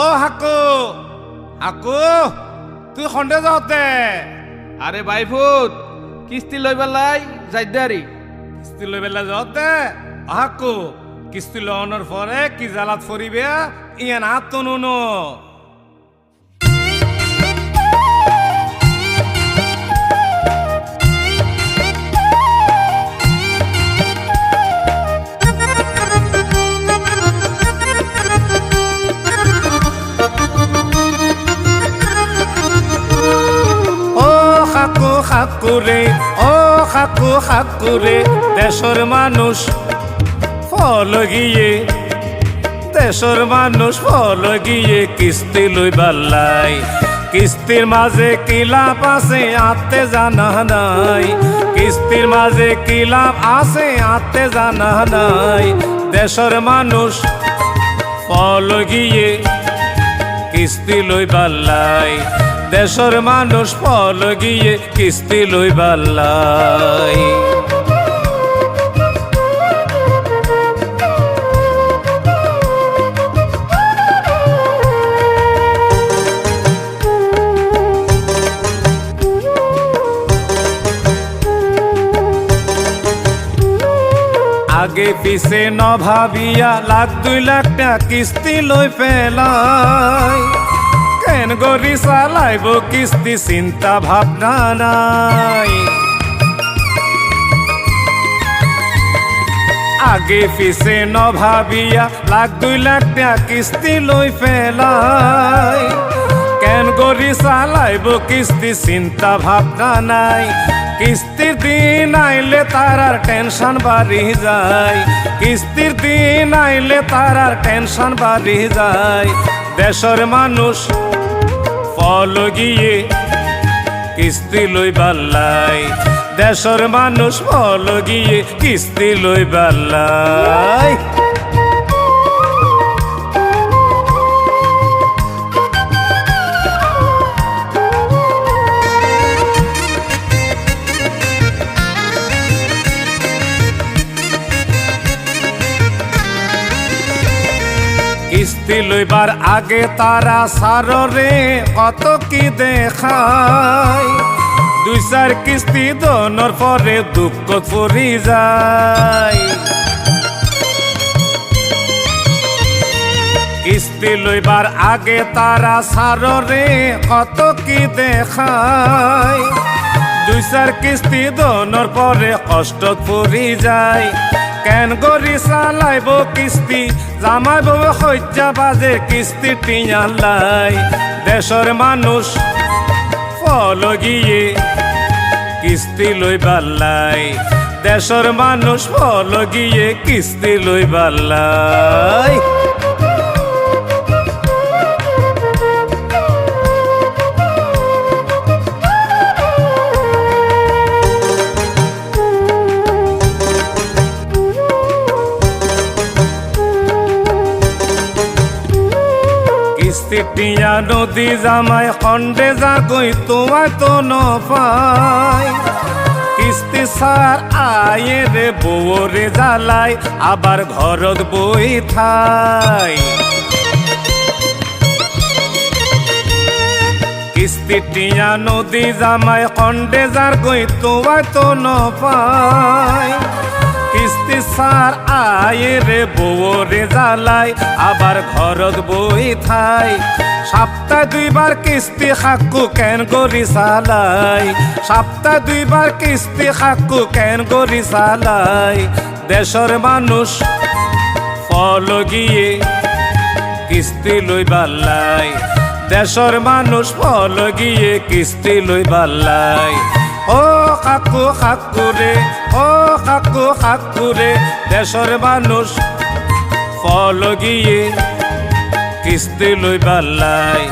ও হাকু হাকু তুই খন্ডে যাওতে আরে বাইফুত কিস্তি লই পেলাই যাই দারি কিস্তি লৈ পেলাই যাওতে হাকু কিস্তি লওয়ানোর পরে কি জ্বালাত ফরিবে ইয়ান হাত তো নুনো খাকুরে ও খাকু খাকুরে দেশর মানুষ ফল গিয়ে দেশর মানুষ ফল গিয়ে কিস্তি লই বাল্লাই কিস্তির মাঝে কি লাভ আছে আতে জানা নাই কিস্তির মাঝে কি লাভ আছে আতে জানা নাই দেশর মানুষ ফল গিয়ে কিস্তি লই বাল্লাই দেশর মানুষ ফল গিয়ে কিস্তি লই বাল্লাই আগে পিছে ন ভাবিয়া লাখ 2 লাখ টাকা কিস্তি লই ফেলাই কেন গরি চালাইব কিস্তি চিন্তা ভাবনা নাই আগে পিছে ন ভাবিয়া লাখ 2 লাখ টাকা কিস্তি লই ফেলাই কেন গরি চালাইব কিস্তি চিন্তা ভাবনা নাই কিস্তির দিন আইলে তার আর টেনশন বাড়ি যায় কিস্তির দিন আইলে তার আর টেনশন বাড়ি যায় দেশর মানুষ ফল গিয়ে কিস্তি লই বাল্লাই দেশর মানুষ ফল গিয়ে কিস্তি লই বাল্লাই কিস্তি লইবার আগে তারা সাররে কত কি দেখায় 2-4 কিস্তি দনর পরে দুঃখ ফুরি যায় কিস্তি লইবার আগে তারা সাররে কত কি দেখায় 2-4 কিস্তি দনর পরে কষ্ট ফুরি যায় কেন গরি চালাইব কিস্তি জামাইব হজ্জা বাজে কিস্তি টিয়ালাই দেশর মানুষ ফল গিয়ে কিস্তি লই বাল্লাই দেশর মানুষ ফল গিয়ে কিস্তি লই বাল্লাই টিয়া নদী জামাই খন্ডে যা গই তোমায় তো নপাই কিস্তি সার আয়ে রে বউরে জ্বালাই আবার ঘরত বই থাই কিস্তি টিয়া নদী জামাই খন্ডে যার গই তোমায় তো নপাই কিস্তি সার আয়ে রে বউরে জ্বালাই আবার ঘরত বই থাই সপ্তাহ 2 বার কিস্তি খাকু কেন গরি চালাই সপ্তাহ 2 বার কিস্তি খাকু কেন গরি চালাই দেশর মানুষ ফল গিয়ে কিস্তি লই বাল্লাই দেশর মানুষ ফল গিয়ে কিস্তি লই বাল্লাই ও কাকু খাকুরে ও কাকু খাকুরে দেশর মানুষ ফল গিয়ে কিস্তি লই বাল্লাই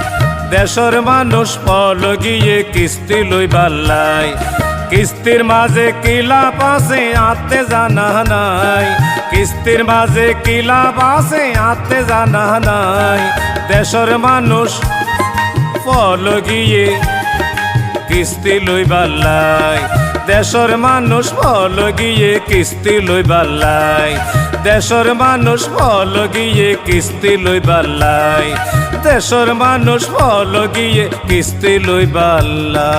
দেশর মানুষ ফল গিয়ে কিস্তি লই বাল্লাই কিস্তির মাঝে কি লাভ আছে আতে জানা নাই কিস্তির মাঝে কি লাভ আছে আতে জানা নাই দেশর মানুষ ফল গিয়ে কিস্তি লই বাল্লাই দেশর মানুষ ফল গিয়ে কিস্তি লই বাল্লাই দেশর মানুষ বল গিয়ে কিস্তি লইবাল্লাই, দেশর মানুষ বল গিয়ে কিস্তি লইবাল্লাই।